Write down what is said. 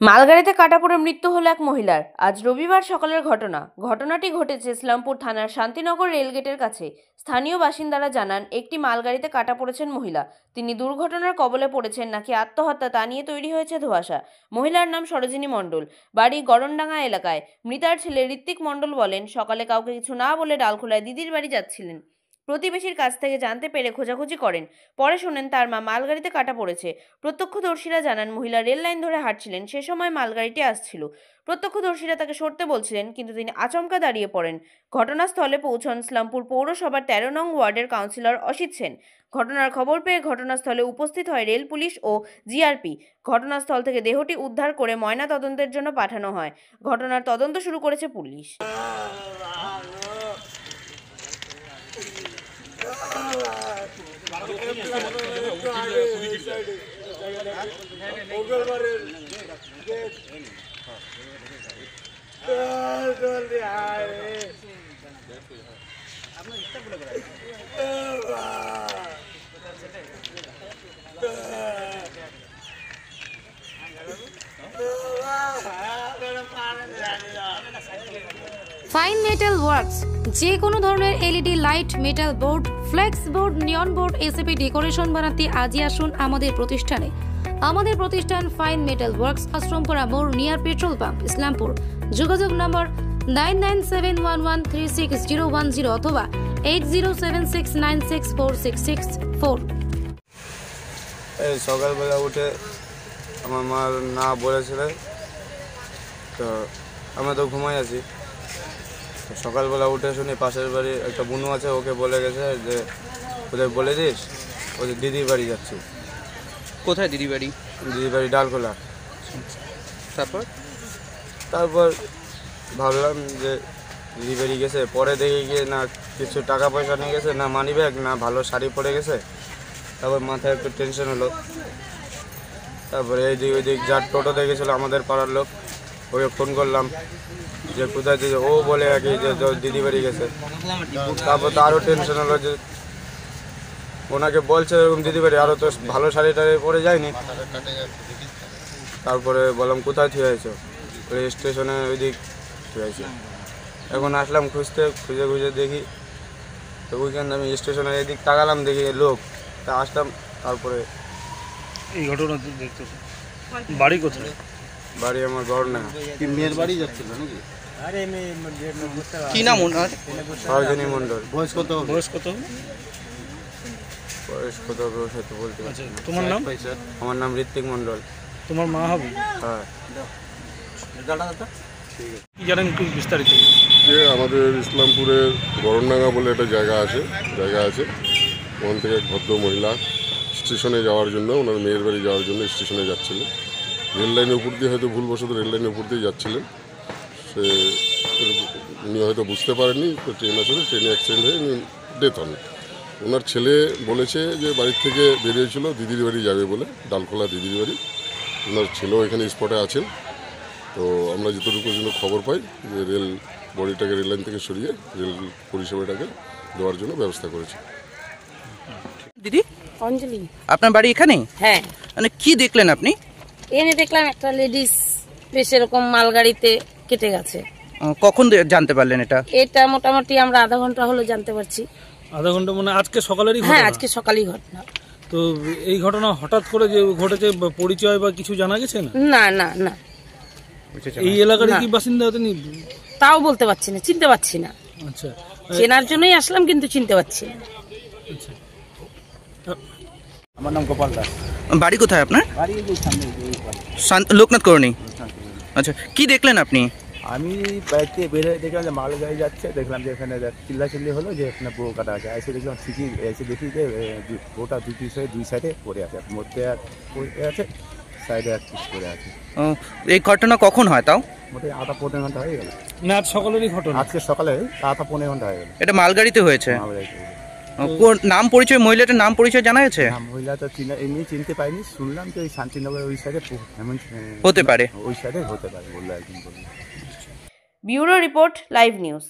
মালগাড়িতে কাটা পড়ে মৃত্যু হলো এক মহিলার। আজ রবিবার সকালের ঘটনাটি ঘটেছে ইসলামপুর থানার শান্তিনগর রেলগেটের কাছে। স্থানীয় বাসিন্দারা জানান, একটি মালগাড়িতে কাটা পড়েছেন মহিলা। তিনি দুর্ঘটনার কবলে পড়েছেন নাকি আত্মহত্যা তা নিয়ে তৈরি হয়েছে ধোঁয়াশা। মহিলার নাম সরোজিনী মণ্ডল, বাড়ি গড়নডাঙ্গা এলাকায়। মৃতার ছেলে ঋত্বিক মণ্ডল বলেন, সকালে কাউকে কিছু না বলে ডালখোলায় দিদির বাড়ি যাচ্ছিলেন। প্রতিবেশীর কাছ থেকে জানতে পেরে খোঁজাখুঁজি করেন। পরে শোনেন তার মা মালগাড়িতে কাটা পড়েছে। প্রত্যক্ষদর্শীরা জানান, মহিলা রেল লাইন ধরে হাঁটছিলেন, সে সময় মালগাড়িটি আসছিল। প্রত্যক্ষদর্শীরা তাকে সরতে বলছিলেন, কিন্তু তিনি আচমকা দাঁড়িয়ে পড়েন। ঘটনাস্থলে পৌঁছন ইসলামপুর পৌরসভার 13 নং ওয়ার্ডের কাউন্সিলর অসিত সেন। ঘটনার খবর পেয়ে ঘটনাস্থলে উপস্থিত হয় রেল পুলিশ ও জিআরপি। ঘটনাস্থল থেকে দেহটি উদ্ধার করে ময়না তদন্তের জন্য পাঠানো হয়। ঘটনার তদন্ত শুরু করেছে পুলিশ। ফাইন মেটাল ওয়ার্কস যে কোনো ধরনের LED light, metal board, flakes board, নিয়ন বোর্ড, এসএপি ডেকোরেশন বানাতে আজই আসুন আমাদের প্রতিষ্ঠানে। আমাদের প্রতিষ্ঠান ফাইন মেটাল ওয়ার্কস, আশ্রমপাড়া মোড়, নিয়ার পেট্রোল পাম্প, ইসলামপুর। যোগাযোগ নম্বর 9971136010 অথবা 8076964664। এই সকালবেলা উঠে আমার মা না বলেছিল, তো আমরা তো ঘুমাই আছি। সকালবেলা উঠে শুনি পাশের বাড়ি একটা বুনু আছে, ওকে বলে গেছে যে ওদের বলে দিস ওদের দিদির বাড়ি যাচ্ছি। কোথায় দিদি বাড়ি? দিদির বাড়ি ডালখোলা। তারপর ভাবলাম যে দিদি বাড়ি গেছে, পরে দেখে গিয়ে না কিছু টাকা পয়সা নিয়ে গেছে, না মানি ব্যাগ, না ভালো শাড়ি পরে গেছে। তারপর মাথায় একটু টেনশন হলো। তারপরে এইদিক ওইদিক যার টোটো দেখেছিলো আমাদের পাড়ার লোক, ওকে ফোন করলাম যে কোথায় দিদি, ও বলে আর কি যে দিদি বাড়ি গেছে। তারপর তো আরও টেনশন হলো যে ওনাকে বলছে এরকম দিদি বাড়ি, আরও তো ভালো শাড়ি টাড়ি পরে যায়নি। তারপরে বললাম কোথায় থুয়ে আছো? ওই স্টেশনে ওই দিক থুয়ে আছে। এখন আসলাম খুঁজতে, খুঁজে দেখি তো ওইখানে আমি স্টেশনের এদিক তাকালাম, দেখি লোক, তা আসলাম। তারপরে এই ঘটনা দেখতে বাড়ি কোথায়? বাড়ি আমার গড়নডাঙ্গা। মেয়ের বাড়ি যাচ্ছিল নাকি? কি নাম ওনার? সরোজিনী মণ্ডল। বয়স কত? বয়স কত সেটা বলতে পারছি না। তোমার নাম? আমার নাম ঋত্বিক মণ্ডল। তোমার মা হবে? হ্যাঁ। কি জানেন একটু বিস্তারিত? যে আমাদের ইসলামপুরের গড়নডাঙ্গা বলে একটা জায়গা আছে, ওখান থেকে এক ভদ্র মহিলা স্টেশনে যাওয়ার জন্য, ওনার মেয়ের বাড়ি যাওয়ার জন্য স্টেশনে যাচ্ছিলেন। রেল লাইনের উপর দিয়ে হয়তো ভুলবশত রেল লাইনের উপর দিয়ে যাচ্ছিলেন। উনি হয়তো বুঝতে পারেননি, তো ট্রেনে অ্যাক্সিডেন্ট হয়ে উনি ডেথ হন। ওনার ছেলে বলেছে যে বাড়ির থেকে বেরিয়েছিল দিদির বাড়ি যাবে বলে, ডালখোলা দিদির বাড়ি। ওনার ছেলেও এখানে স্পটে আছেন। তো আমরা যতটুকু জন্য খবর পাই যে রেল বডিটাকে রেল লাইন থেকে সরিয়ে রেল পরিষেবাটাকে দেওয়ার জন্য ব্যবস্থা করেছে। দিদি অঞ্জলি, আপনার বাড়ি এখানে? হ্যাঁ। মানে কি দেখলেন আপনি? এনে দেখলাম একটা লেডিস বেশ এরকম মালগাড়িতে কেটে গেছে। কখন জানতে পারলেন এটা? এটা মোটামুটি আমরা আধা ঘন্টা হলো জানতে পারছি। আধা ঘন্টা মানে আজকে সকালেরই ঘটনা? হ্যাঁ, আজকে সকালেই ঘটনা। তো এই ঘটনা হঠাৎ করে যে ঘটেছে, পরিচয় বা কিছু জানা গেছে না? না না না। এই এলাকার কি বাসিন্দা হতেন? তাও বলতে পারছি না, চিনতে পারছি না। আচ্ছা, চেনার জন্যই আসলাম কিন্তু চিনতে পারছি না। আচ্ছা। আমার নাম গোপাল দাস। বাড়ি কোথায় আপনার? বাড়ি লোকনাথ কলোনি। আচ্ছা, কি দেখলেন আপনি? আমি বাড়িতে বেরিয়ে দেখলাম যে মালগাড়ি যাচ্ছে, দেখলাম যে এখানে চিল্লাচিল্লি হলো যে এখানে বউ কাটা আছে। এসে দেখলাম ঠিকই, এসে দেখি যে বউটা দুই সাইডে পড়ে আছে, মধ্যে এক পড়ে আছে, সাইডে এক পিস পড়ে আছে। এই ঘটনা কখন হয় তাও? মোটামুটি আধা পৌনে ঘন্টা হয়ে গেল। না, আজ সকালেরই ঘটনা? আজকে সকালে আধা পৌনে ঘন্টা হয়ে গেল। এটা মালগাড়িতে হয়েছে? মালগাড়িতে। নাম পরিচয়, মহিলাটার নাম পরিচয় জানা গেছে? মহিলা তো এমনি চিনতে পাইনি, শুনলাম যে ওই শান্তিনগরের ওই সাইডে এমন হতে পারে, ওই সাইডে হতে পারে বললো একজন। Bureau report, live news.